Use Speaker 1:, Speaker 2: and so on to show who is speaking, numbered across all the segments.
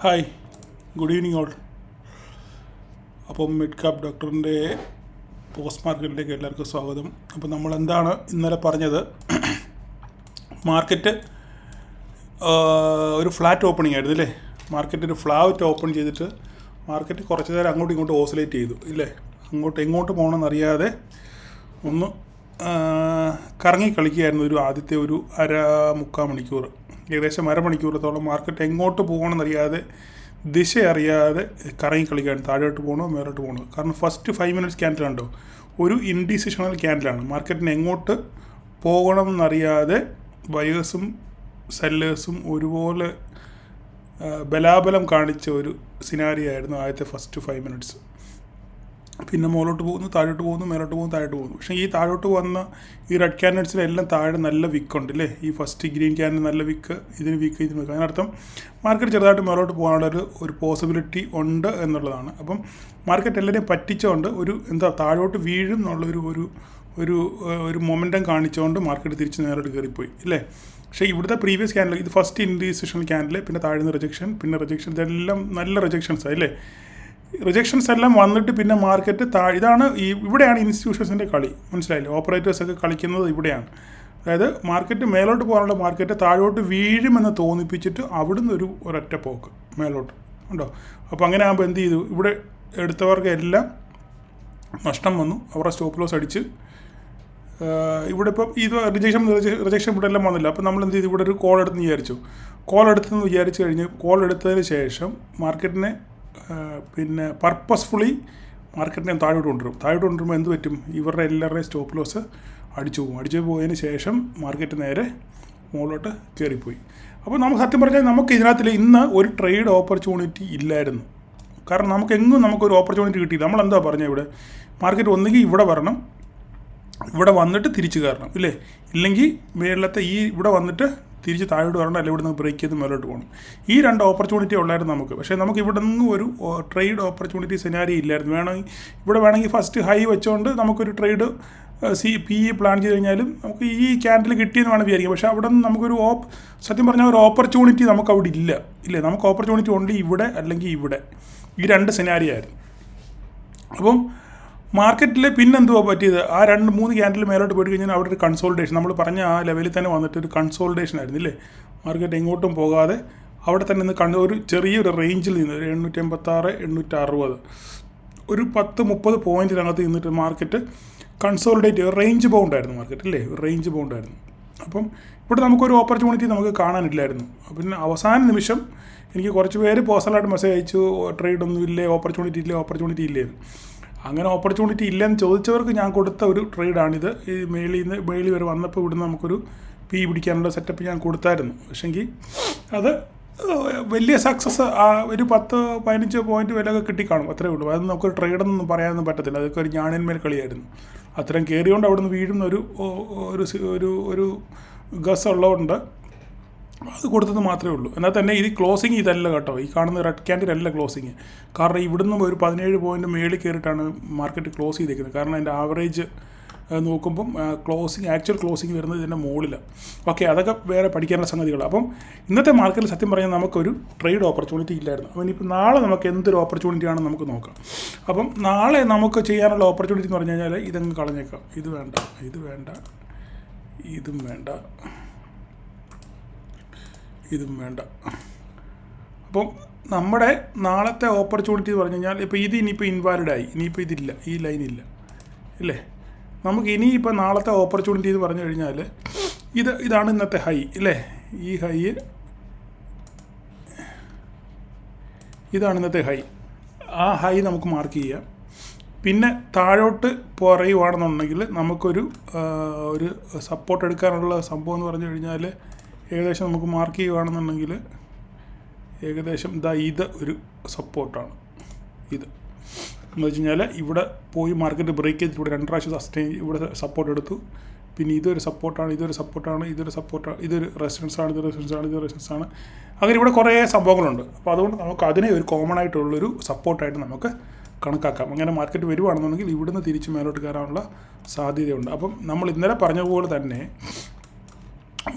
Speaker 1: Hi, good evening all. അപ്പം mid cap ഡോക്ടറിൻ്റെ post മാർക്കറ്റിലേക്ക് എല്ലാവർക്കും സ്വാഗതം. അപ്പോൾ നമ്മൾ എന്താണ് ഇന്നലെ പറഞ്ഞത്, മാർക്കറ്റ് ഒരു ഫ്ലാറ്റ് ഓപ്പണിംഗ് ആയിരുന്നു അല്ലേ. മാർക്കറ്റ് ഒരു ഫ്ലാറ്റ് ഓപ്പൺ ചെയ്തിട്ട് മാർക്കറ്റ് കുറച്ച് നേരം അങ്ങോട്ടും ഇങ്ങോട്ടും ഓസിലേറ്റ് ചെയ്തു ഇല്ലേ. എങ്ങോട്ട് പോകണമെന്നറിയാതെ ഒന്ന് കറങ്ങി കളിക്കുകയായിരുന്നു ആദ്യത്തെ ഒരു മുക്കാൽ മണിക്കൂർ, ഏകദേശം അരമണിക്കൂറത്തോളം മാർക്കറ്റ് എങ്ങോട്ട് പോകണമെന്നറിയാതെ, ദിശ അറിയാതെ കറങ്ങി കളിക്കുകയാണ്. താഴോട്ട് പോകണോ മേലോട്ട് പോകണോ. കാരണം ഫസ്റ്റ് 5 minutes ക്യാൻഡിൽ കണ്ടോ, ഒരു ഇൻഡിസിഷണൽ ക്യാൻഡിലാണ്. മാർക്കറ്റിന് എങ്ങോട്ട് പോകണമെന്നറിയാതെ ബയേഴ്സും സെല്ലേഴ്സും ഒരുപോലെ ബലാബലം കാണിച്ച ഒരു സിനാരിയോ ആയിരുന്നു ആദ്യത്തെ ഫസ്റ്റ് 5 minutes. പിന്നെ മുകളിലോട്ട് പോകുന്നു, താഴോട്ട് പോകുന്നു, മേലോട്ട് പോകുന്നു, താഴോട്ട് പോകുന്നു. പക്ഷേ ഈ താഴോട്ട് വന്ന ഈ റെഡ് ക്യാൻഡിൽസിലെല്ലാം താഴെ നല്ല വിക്കുണ്ട് അല്ലേ. ഈ ഫസ്റ്റ് ഗ്രീൻ ക്യാൻഡിൽ നല്ല വിക്ക്, ഇതിന് വിക്ക്, ഇതിന് വിക്ക്. അതിനർത്ഥം മാർക്കറ്റ് ചെറുതായിട്ട് മേലോട്ട് പോകാനുള്ള ഒരു പോസിബിലിറ്റി ഉണ്ട് എന്നുള്ളതാണ്. അപ്പം മാർക്കറ്റ് എല്ലാവരെയും പറ്റിച്ചുകൊണ്ട് താഴോട്ട് വീഴും എന്നുള്ളൊരു ഒരു മൊമെൻറ്റം കാണിച്ചുകൊണ്ട് മാർക്കറ്റ് തിരിച്ച് നേരോട്ട് കയറിപ്പോയി ഇല്ലേ. പക്ഷേ ഇവിടുത്തെ പ്രീവിയസ് ക്യാൻഡിൽ, ഇത് ഫസ്റ്റ് ഇൻഡിസിഷണൽ ക്യാൻഡിൽ, പിന്നെ താഴ്ന്ന റിജക്ഷൻ, പിന്നെ റിജക്ഷൻ, ഇതെല്ലാം നല്ല റിജക്ഷൻസാണ് അല്ലേ. റിജക്ഷൻസ് എല്ലാം വന്നിട്ട് പിന്നെ മാർക്കറ്റ് ഇതാണ് ഇവിടെയാണ് ഇൻസ്റ്റിറ്റ്യൂഷൻസിൻ്റെ കളി, മനസ്സിലായില്ലേ. ഓപ്പറേറ്റേഴ്സൊക്കെ കളിക്കുന്നത് ഇവിടെയാണ്. അതായത് മാർക്കറ്റ് മേലോട്ട് പോകാനുള്ള മാർക്കറ്റ് താഴോട്ട് വീഴുമെന്ന് തോന്നിപ്പിച്ചിട്ട് അവിടുന്ന് ഒരൊറ്റ പോക്ക് മേലോട്ട് ഉണ്ടോ. അപ്പോൾ അങ്ങനെ ആകുമ്പോൾ എന്ത് ചെയ്തു, ഇവിടെ എടുത്തവർക്ക് എല്ലാം നഷ്ടം വന്നു, അവരുടെ സ്റ്റോപ്പ് ലോസ് അടിച്ച്. ഇവിടെ ഇപ്പം ഇത് റിജക്ഷൻ ഇവിടെ എല്ലാം വന്നില്ല. അപ്പോൾ നമ്മൾ എന്ത് ചെയ്തു, ഇവിടെ ഒരു കോൾ എടുത്തെന്ന് വിചാരിച്ചു. കോൾ എടുത്തതിന് ശേഷം മാർക്കറ്റിനെ പിന്നെ പർപ്പസ്ഫുള്ളി മാർക്കറ്റിനെ താഴോട്ട് കൊണ്ടുവരുമ്പോൾ എന്ത് പറ്റും, ഇവരുടെ എല്ലാവരുടെയും സ്റ്റോപ്പ് ലോസ് അടിച്ചു പോയതിന് ശേഷം മാർക്കറ്റ് നേരെ മുകളിലോട്ട് കയറിപ്പോയി. അപ്പോൾ നമുക്ക് സത്യം പറഞ്ഞാൽ നമുക്ക് ഇതിനകത്തിൽ ഇന്ന് ഒരു ട്രേഡ് ഓപ്പർച്യൂണിറ്റി ഇല്ലായിരുന്നു. കാരണം നമുക്കൊരു ഓപ്പർച്യൂണിറ്റി കിട്ടിയില്ല. നമ്മളെന്താ പറഞ്ഞത്, ഇവിടെ മാർക്കറ്റ് ഒന്നുകിൽ ഇവിടെ വരണം, ഇവിടെ വന്നിട്ട് തിരിച്ച് കയറണം ഇല്ലേ, ഇല്ലെങ്കിൽ മേളത്തെ ഇവിടെ വന്നിട്ട് തിരിച്ച് താഴോട്ട് വരണം, അല്ലെങ്കിൽ ഇവിടെ നിന്ന് ബ്രേക്ക് ചെയ്ത് മേലോട്ട് പോകണം. ഈ 2 ഓപ്പർച്യൂണിറ്റി ഉള്ളായിരുന്നു നമുക്ക്. പക്ഷേ നമുക്ക് ഇവിടെ നിന്നും ഒരു ട്രേഡ് ഓപ്പർച്യൂണിറ്റി സിനാരി ഇല്ലായിരുന്നു. വേണമെങ്കിൽ ഫസ്റ്റ് ഹൈ വെച്ചുകൊണ്ട് നമുക്കൊരു ട്രേഡ് PE പ്ലാൻ ചെയ്ത് കഴിഞ്ഞാലും നമുക്ക് ഈ ക്യാൻഡിൽ കിട്ടിയെന്ന് വേണം വിചാരിക്കാം. പക്ഷേ അവിടെ നിന്ന് നമുക്കൊരു സത്യം പറഞ്ഞാൽ ഒരു ഓപ്പർച്യൂണിറ്റി നമുക്ക് അവിടെ ഇല്ലേ. നമുക്ക് ഓപ്പർച്യൂണിറ്റി ഉണ്ട് ഇവിടെ അല്ലെങ്കിൽ ഇവിടെ, ഈ 2 സിനാരി ആയിരുന്നു. അപ്പം മാർക്കറ്റിൽ പിന്നെന്തുവാ പറ്റിയത്, ആ 2-3 ക്യാൻഡിൽ മേലോട്ട് പോയിട്ട് കഴിഞ്ഞാൽ അവിടെ ഒരു കൺസോൾട്ടേഷൻ, നമ്മൾ പറഞ്ഞ ആ ലെവലിൽ തന്നെ വന്നിട്ട് ഒരു കൺസോൾട്ടേഷൻ ആയിരുന്നു ഇല്ലേ. മാർക്കറ്റ് എങ്ങോട്ടും പോകാതെ അവിടെ തന്നെ നിന്ന് ഒരു ചെറിയൊരു റേഞ്ചിൽ നിന്ന് 886, 860 ഒരു 10-30 പോയിൻറ്റിനകത്ത് നിന്നിട്ട് മാർക്കറ്റ് കൺസോൾട്ടേറ്റ്, റേഞ്ച് ബൗണ്ടായിരുന്നു മാർക്കറ്റ് അല്ലേ, റേഞ്ച് ബൗണ്ടായിരുന്നു. അപ്പം ഇവിടെ നമുക്കൊരു ഓപ്പർച്യൂണിറ്റി നമുക്ക് കാണാനില്ലായിരുന്നു. പിന്നെ അവസാന നിമിഷം എനിക്ക് കുറച്ച് പേര് പേഴ്സണലായിട്ട് മെസ്സേജ് അയച്ചു, ട്രേഡ് ഒന്നും ഇല്ലേ, ഓപ്പർച്യൂണിറ്റി ഇല്ലേ. അങ്ങനെ ഓപ്പർച്യൂണിറ്റി ഇല്ലെന്ന് ചോദിച്ചവർക്ക് ഞാൻ കൊടുത്ത ഒരു ട്രേഡാണിത്. ഈ മേളിൽ വരെ വന്നപ്പോൾ ഇവിടുന്ന് നമുക്കൊരു PE പിടിക്കാനുള്ള സെറ്റപ്പ് ഞാൻ കൊടുത്തായിരുന്നു. പക്ഷേങ്കിൽ അത് വലിയ സക്സസ്, ഒരു 10-15 പോയിൻറ്റ് വിലയൊക്കെ കിട്ടിക്കാണും, അത്രേ ഉള്ളൂ. അത് നമുക്കൊരു ട്രേഡൊന്നും പറയാനൊന്നും പറ്റത്തില്ല. അതൊക്കെ ഒരു ഞാണിന്മേൽ കളിയായിരുന്നു. അത്രയും കയറിയോണ്ട് അവിടെ നിന്ന് വീഴുന്ന ഒരു ഗസ് ഉള്ളതുകൊണ്ട് അത് കൊടുത്തത് മാത്രമേ ഉള്ളൂ. എന്നാൽ തന്നെ ഇത് ക്ലോസിങ് ഇതല്ല കേട്ടോ, ഈ കാണുന്ന റെഡ് ക്യാൻഡിൽ അല്ല ക്ലോസിങ്. കാരണം ഇവിടുന്ന് ഒരു 17 പോയിൻറ്റ് മേളിൽ കയറിയിട്ടാണ് മാർക്കറ്റ് ക്ലോസ് ചെയ്തേക്കുന്നത്. കാരണം അതിൻ്റെ ആവറേജ് നോക്കുമ്പം ആക്ച്വൽ ക്ലോസിങ് വരുന്നത് ഇതിൻ്റെ മുകളിലാണ്. ഓക്കെ, അതൊക്കെ വേറെ പഠിക്കാനുള്ള സംഗതികളാണ്. അപ്പം ഇന്നത്തെ മാർക്കറ്റിൽ സത്യം പറഞ്ഞാൽ നമുക്കൊരു ട്രേഡ് ഓപ്പർച്യൂണിറ്റി ഇല്ലായിരുന്നു. അപ്പം ഇനിയിപ്പോൾ നാളെ നമുക്ക് എന്തൊരു ഓപ്പർച്യൂണിറ്റി ആണെന്ന് നമുക്ക് നോക്കാം. അപ്പം നാളെ നമുക്ക് ചെയ്യാനുള്ള ഓപ്പർച്യൂണിറ്റി എന്ന് പറഞ്ഞു കഴിഞ്ഞാൽ ഇതങ്ങ് കളഞ്ഞേക്കാം. ഇതും വേണ്ട. അപ്പം നമ്മുടെ നാളത്തെ ഓപ്പർച്യൂണിറ്റി എന്ന് പറഞ്ഞു കഴിഞ്ഞാൽ ഇപ്പോൾ ഇനിയിപ്പോൾ ഇൻവാലിഡായി, ഇനിയിപ്പോൾ ഇതില്ല, ഈ ലൈനില്ല ഇല്ലേ. നമുക്ക് ഇനിയിപ്പോൾ നാളത്തെ ഓപ്പർച്യൂണിറ്റി എന്ന് പറഞ്ഞു കഴിഞ്ഞാൽ ഇതാണ് ഇന്നത്തെ ഹൈ ഇല്ലേ. ഈ ഹൈ ഇതാണ് ഇന്നത്തെ ഹൈ. ആ ഹൈ നമുക്ക് മാർക്ക് ചെയ്യാം. പിന്നെ താഴോട്ട് പറയുവാണെന്നുണ്ടെങ്കിൽ നമുക്കൊരു സപ്പോർട്ട് എടുക്കാനുള്ള സംഭവം എന്ന് പറഞ്ഞു കഴിഞ്ഞാൽ ഏകദേശം നമുക്ക് മാർക്ക് ചെയ്യുകയാണെന്നുണ്ടെങ്കിൽ ഏകദേശം ഇത് ഒരു സപ്പോർട്ടാണ്. ഇത് എന്ന് വെച്ച് കഴിഞ്ഞാൽ ഇവിടെ പോയി മാർക്കറ്റ് ബ്രേക്ക് ചെയ്തിട്ട് ഇവിടെ 2 പ്രാവശ്യം സസ്റ്റെയിൻ, ഇവിടെ സപ്പോർട്ട് എടുത്തു. പിന്നെ ഇതൊരു സപ്പോർട്ടാണ്, ഇതൊരു റെസിസ്റ്റൻസ് ആണ്. അങ്ങനെ ഇവിടെ കുറേ സംഭവങ്ങളുണ്ട്. അപ്പോൾ അതുകൊണ്ട് നമുക്ക് അതിനെ ഒരു കോമൺ ആയിട്ടുള്ളൊരു സപ്പോർട്ടായിട്ട് നമുക്ക് കണക്കാക്കാം. അങ്ങനെ മാർക്കറ്റ് വരുവാണെന്നുണ്ടെങ്കിൽ ഇവിടുന്ന് തിരിച്ച് മേലോട്ട് കയറാനുള്ള സാധ്യതയുണ്ട്. അപ്പം നമ്മൾ ഇന്നലെ പറഞ്ഞതുപോലെ തന്നെ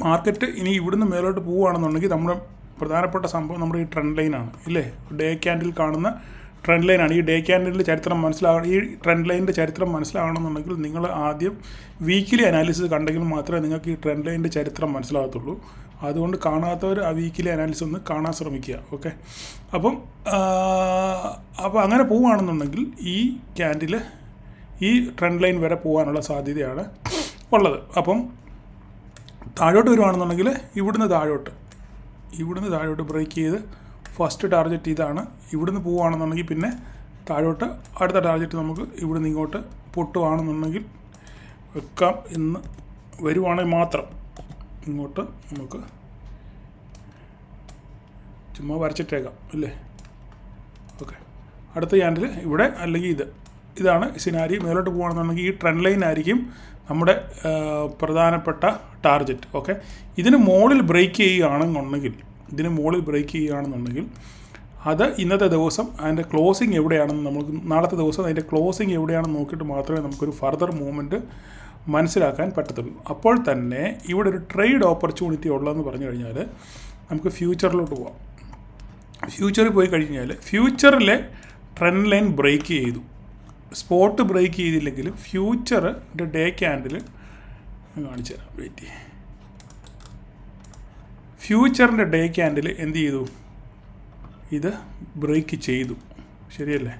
Speaker 1: മാർക്കറ്റ് ഇനി ഇവിടുന്ന് മേലോട്ട് പോവുകയാണെന്നുണ്ടെങ്കിൽ നമ്മുടെ പ്രധാനപ്പെട്ട സംഭവം നമ്മുടെ ഈ ട്രെൻഡ് ലൈനാണ് ഇല്ലേ. ഡേ ക്യാൻഡിൽ കാണുന്ന ട്രെൻഡ് ലൈനാണ്. ഈ ഡേ ക്യാൻഡിലിൻ്റെ ചരിത്രം ഈ ട്രെൻഡ് ലൈനിൻ്റെ ചരിത്രം മനസ്സിലാകണമെന്നുണ്ടെങ്കിൽ നിങ്ങൾ ആദ്യം വീക്കിലി അനാലിസിസ് കണ്ടെങ്കിൽ മാത്രമേ നിങ്ങൾക്ക് ഈ ട്രെൻഡ് ലൈനിൻ്റെ ചരിത്രം മനസ്സിലാകത്തുള്ളൂ. അതുകൊണ്ട് കാണാത്തവർ ആ വീക്കിലി അനാലിസിസ് ഒന്ന് കാണാൻ ശ്രമിക്കുക. ഓക്കെ, അപ്പോൾ അങ്ങനെ പോവുകയാണെന്നുണ്ടെങ്കിൽ ഈ ക്യാൻഡിൽ ഈ ട്രെൻഡ് ലൈൻ വരെ പോകാനുള്ള സാധ്യതയാണ് ഉള്ളത്. അപ്പം താഴോട്ട് വരുവാണെന്നുണ്ടെങ്കിൽ ഇവിടുന്ന് താഴോട്ട് ബ്രേക്ക് ചെയ്ത് ഫസ്റ്റ് ടാർഗറ്റ് ഇതാണ്. ഇവിടുന്ന് പോവുകയാണെന്നുണ്ടെങ്കിൽ പിന്നെ താഴോട്ട് അടുത്ത ടാർഗറ്റ് നമുക്ക് ഇവിടുന്ന് ഇങ്ങോട്ട് പൊട്ടുകയാണെന്നുണ്ടെങ്കിൽ വെക്കാം എന്ന് വരുവാണെങ്കിൽ മാത്രം ഇങ്ങോട്ട് നമുക്ക് ചുമ്മാ വരച്ചിട്ടേക്കാം അല്ലേ. ഓക്കെ, അടുത്ത ക്യാൻഡിൽ ഇവിടെ അല്ലെങ്കിൽ ഇതാണ് സിനാരി. മേലോട്ട് പോകുകയാണെന്നുണ്ടെങ്കിൽ ഈ ട്രെൻഡ് ലൈൻ ആയിരിക്കും നമ്മുടെ പ്രധാനപ്പെട്ട ടാർഗറ്റ്. ഓക്കെ, ഇതിന് മുകളിൽ ബ്രേക്ക് ചെയ്യുകയാണെന്നുണ്ടെങ്കിൽ അത് ഇന്നത്തെ ദിവസം അതിൻ്റെ ക്ലോസിങ് എവിടെയാണെന്ന് നമുക്ക് നാളത്തെ ദിവസം അതിൻ്റെ ക്ലോസിങ് എവിടെയാണെന്ന് നോക്കിയിട്ട് മാത്രമേ നമുക്കൊരു ഫർദർ മൂവ്മെൻറ്റ് മനസ്സിലാക്കാൻ പറ്റത്തുള്ളൂ. അപ്പോൾ തന്നെ ഇവിടെ ഒരു ട്രേഡ് ഓപ്പർച്യൂണിറ്റി ഉള്ളതെന്ന് പറഞ്ഞു കഴിഞ്ഞാൽ നമുക്ക് ഫ്യൂച്ചറിലോട്ട് പോകാം. ഫ്യൂച്ചറിൽ പോയി കഴിഞ്ഞാൽ ഫ്യൂച്ചറിലെ ട്രെൻഡ് ലൈൻ ബ്രേക്ക് ചെയ്തു. സ്പോട്ട് ബ്രേക്ക് ചെയ്തില്ലെങ്കിലും ഫ്യൂച്ചറിൻ്റെ ഡേ ക്യാൻഡിൽ കാണിച്ചു തരാം. വെയിറ്റ്, ഫ്യൂച്ചറിൻ്റെ ഡേ ക്യാൻഡിൽ എന്ത് ചെയ്തു? ഇത് ബ്രേക്ക് ചെയ്തു, ശരിയല്ലേ?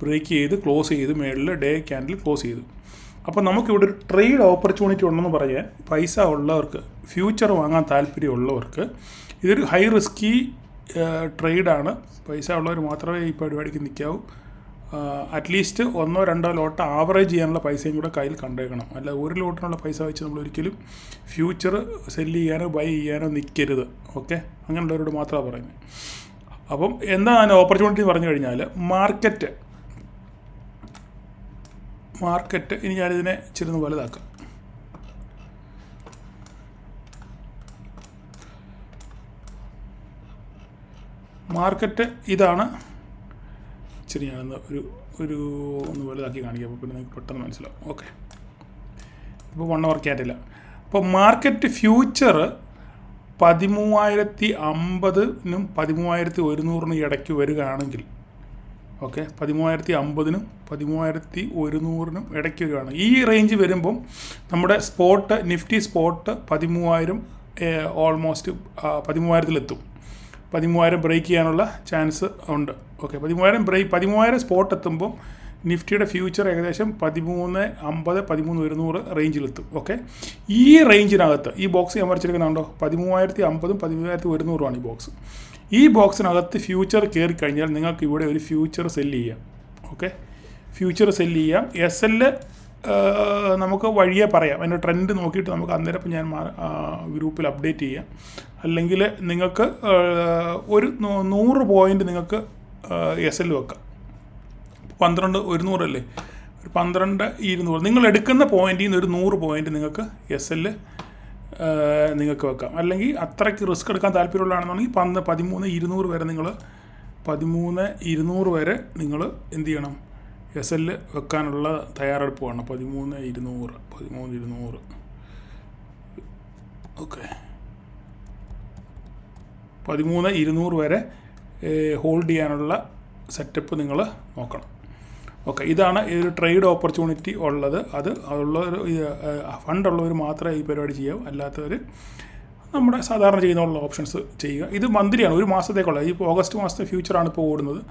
Speaker 1: ബ്രേക്ക് ചെയ്ത് ക്ലോസ് ചെയ്ത് മേളിൽ ഡേ ക്യാൻഡിൽ ക്ലോസ് ചെയ്തു. അപ്പോൾ നമുക്കിവിടെ ഒരു ട്രേഡ് ഓപ്പർച്യൂണിറ്റി ഉണ്ടെന്ന് പറയാൻ പൈസ ഉള്ളവർക്ക്, ഫ്യൂച്ചർ വാങ്ങാൻ താല്പര്യമുള്ളവർക്ക് ഇതൊരു ഹൈ റിസ്കി ട്രേഡാണ്. പൈസ ഉള്ളവർ മാത്രമേ ഈ പരിപാടിക്ക് നിൽക്കാവൂ. അറ്റ്ലീസ്റ്റ് 1-2 ലോട്ട് ആവറേജ് ചെയ്യാനുള്ള പൈസയും കൂടെ കയ്യിൽ കണ്ടേക്കണം. അല്ല ഒരു ലോട്ടിനുള്ള പൈസ വെച്ച് നമ്മൾ ഒരിക്കലും ഫ്യൂച്ചർ സെല്ല് ചെയ്യാനോ ബൈ ചെയ്യാനോ നിൽക്കരുത്. ഓക്കെ, അങ്ങനെയുള്ളവരോട് മാത്രമാണ് പറയുന്നത്. അപ്പം എന്താണ് ഓപ്പർച്യൂണിറ്റി എന്ന് പറഞ്ഞു കഴിഞ്ഞാൽ മാർക്കറ്റ് ഇനി ഞാനിതിനെ ഇച്ചിരി വലുതാക്കാം. മാർക്കറ്റ് ഇതാണ്. ഇച്ചിരി ഞാനൊന്ന് ഒന്ന് വലുതാക്കി കാണിക്കാം, അപ്പോൾ പിന്നെ നിങ്ങൾക്ക് പെട്ടെന്ന് മനസ്സിലാവും. ഓക്കെ, ഇപ്പോൾ 1 hour ക്യാൻഡില്ല. അപ്പോൾ മാർക്കറ്റ് ഫ്യൂച്ചർ 13,050-നും 13,100-നും ഇടയ്ക്ക് വരികയാണെങ്കിൽ, ഓക്കെ, 13,050-നും 13,100-നും ഇടയ്ക്ക് വരികയാണ്. ഈ റേഞ്ച് വരുമ്പം നമ്മുടെ നിഫ്റ്റി സ്പോട്ട് 13,000 ഓൾമോസ്റ്റ് 13,000-ലെത്തും. 13,000 ബ്രേക്ക് ചെയ്യാനുള്ള ചാൻസ് ഉണ്ട്. ഓക്കെ, 13,000 സ്പോട്ട് എത്തുമ്പം നിഫ്റ്റിയുടെ ഫ്യൂച്ചർ ഏകദേശം 13,50, 13,100 റേഞ്ചിലെത്തും. ഓക്കെ, ഈ റേഞ്ചിനകത്ത് ഈ ബോക്സ് ഞാൻ വരച്ചിരിക്കുന്നുണ്ടോ, 13,050-ഉം 13,100-ഉമാണ് ഈ ബോക്സ്. ഈ ബോക്സിനകത്ത് ഫ്യൂച്ചർ കയറി കഴിഞ്ഞാൽ നിങ്ങൾക്ക് ഇവിടെ ഒരു ഫ്യൂച്ചർ സെല്ല് ചെയ്യാം. ഓക്കെ, ഫ്യൂച്ചർ സെല്ല് ചെയ്യാം. SL നമുക്ക് വഴിയെ പറയാം. അതിൻ്റെ ട്രെൻഡ് നോക്കിയിട്ട് നമുക്ക് അന്നേരം ഞാൻ ഗ്രൂപ്പിൽ അപ്ഡേറ്റ് ചെയ്യാം. അല്ലെങ്കിൽ നിങ്ങൾക്ക് ഒരു 100 പോയിൻ്റ് നിങ്ങൾക്ക് SL വെക്കാം. 12,100 അല്ലേ, ഒരു 12,200 നിങ്ങൾ എടുക്കുന്ന പോയിൻറ്റിൽ നിന്ന് ഒരു 100 പോയിൻ്റ് നിങ്ങൾക്ക് SL നിങ്ങൾക്ക് വെക്കാം. അല്ലെങ്കിൽ അത്രയ്ക്ക് റിസ്ക് എടുക്കാൻ താല്പര്യമുള്ളതാണെന്നുണ്ടെങ്കിൽ 13,200 വരെ നിങ്ങൾ എന്ത് ചെയ്യണം, SL വെക്കാനുള്ള തയ്യാറെടുപ്പ് വേണം. 13,200 ഓക്കെ, 13,200 വരെ ഹോൾഡ് ചെയ്യാനുള്ള സെറ്റപ്പ് നിങ്ങൾ നോക്കണം. ഓക്കെ, ഇതാണ് ഒരു ട്രേഡ് ഓപ്പർച്യൂണിറ്റി ഉള്ളത്. അതുള്ളവർ ഫണ്ടുള്ളവർ മാത്രമേ ഈ പരിപാടി ചെയ്യാവൂ. അല്ലാത്തവർ നമ്മുടെ സാധാരണ ചെയ്യുന്നുള്ള ഓപ്ഷൻസ് ചെയ്യുക. ഇത് മന്ത്ലിയാണ്, ഒരു മാസത്തേക്കുള്ള. ഈ ഓഗസ്റ്റ് മാസത്തെ ഫ്യൂച്ചറാണ് ഇപ്പോൾ ഓടുന്നത്.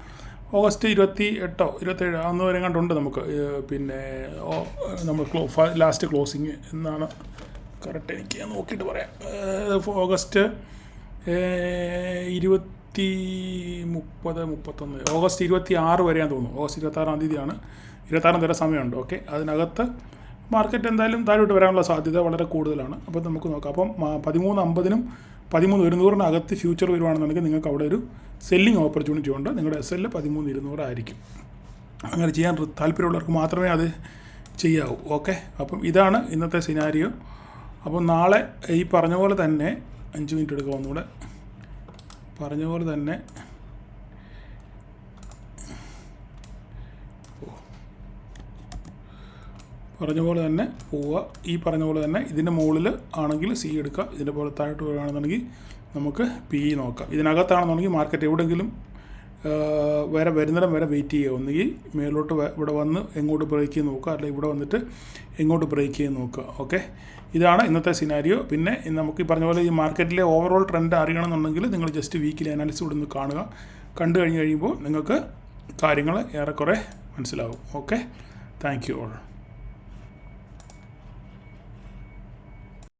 Speaker 1: ഓഗസ്റ്റ് 28 27 അന്ന് വരെ കണ്ടുണ്ട് നമുക്ക്. പിന്നെ നമ്മൾ ലാസ്റ്റ് ക്ലോസിങ് എന്നാണ് കറക്റ്റ്, എനിക്ക് ഞാൻ നോക്കിയിട്ട് പറയാം. ഓഗസ്റ്റ് 20, 30, 31 ഓഗസ്റ്റ് 26 വരെയാണെന്ന് തോന്നുന്നു. ഓഗസ്റ്റ് 26-ാം തീയതിയാണ്. 26 വരെ സമയമുണ്ട്. ഓക്കെ, അതിനകത്ത് മാർക്കറ്റ് എന്തായാലും താഴോട്ട് വരാനുള്ള സാധ്യത വളരെ കൂടുതലാണ്. അപ്പോൾ നമുക്ക് നോക്കാം. അപ്പം 13,50-നും 13,100-നകത്ത് ഫ്യൂച്ചർ വരുവാണെന്നുണ്ടെങ്കിൽ നിങ്ങൾക്ക് അവിടെ ഒരു സെല്ലിംഗ് ഓപ്പർച്യൂണിറ്റി ഉണ്ട്. നിങ്ങളുടെ SL 13,200 ആയിരിക്കും. അങ്ങനെ ചെയ്യാൻ താല്പര്യമുള്ളവർക്ക് മാത്രമേ അത് ചെയ്യാവൂ. ഓക്കെ, അപ്പം ഇതാണ് ഇന്നത്തെ സിനാരിയോ. അപ്പം നാളെ ഈ പറഞ്ഞ പോലെ തന്നെ 5 മിനിറ്റ് എടുക്കുക. ഒന്നുകൂടെ പറഞ്ഞ പോലെ തന്നെ പറഞ്ഞ പോലെ തന്നെ പോവുക. ഈ പറഞ്ഞ പോലെ തന്നെ ഇതിൻ്റെ മുകളിൽ ആണെങ്കിൽ സി എടുക്കുക, ഇതിൻ്റെ പോലെ താഴോട്ട് വരികയാണെന്നുണ്ടെങ്കിൽ നമുക്ക് പി നോക്കാം. ഇതിനകത്താണെന്നുണ്ടെങ്കിൽ മാർക്കറ്റ് എവിടെയെങ്കിലും വരെ വരുന്നിടം വരെ വെയിറ്റ് ചെയ്യുക. ഒന്നുകിൽ മേലോട്ട് ഇവിടെ വന്ന് എങ്ങോട്ട് ബ്രേക്ക് ചെയ്ത് നോക്കുക, അല്ലെങ്കിൽ ഇവിടെ വന്നിട്ട് എങ്ങോട്ട് ബ്രേക്ക് ചെയ്ത് നോക്കുക. ഓക്കെ, ഇതാണ് ഇന്നത്തെ സിനാരിയോ. പിന്നെ നമുക്ക് ഈ പറഞ്ഞ പോലെ ഈ മാർക്കറ്റിലെ ഓവറോൾ ട്രെൻഡ് അറിയണമെന്നുണ്ടെങ്കിൽ നിങ്ങൾ ജസ്റ്റ് വീക്കിലി അനാലിസിസ് ഇവിടെ നിന്ന് കാണുക. കണ്ടു കഴിയുമ്പോൾ നിങ്ങൾക്ക് കാര്യങ്ങൾ ഏറെക്കുറെ മനസ്സിലാവും. Okay, thank you all.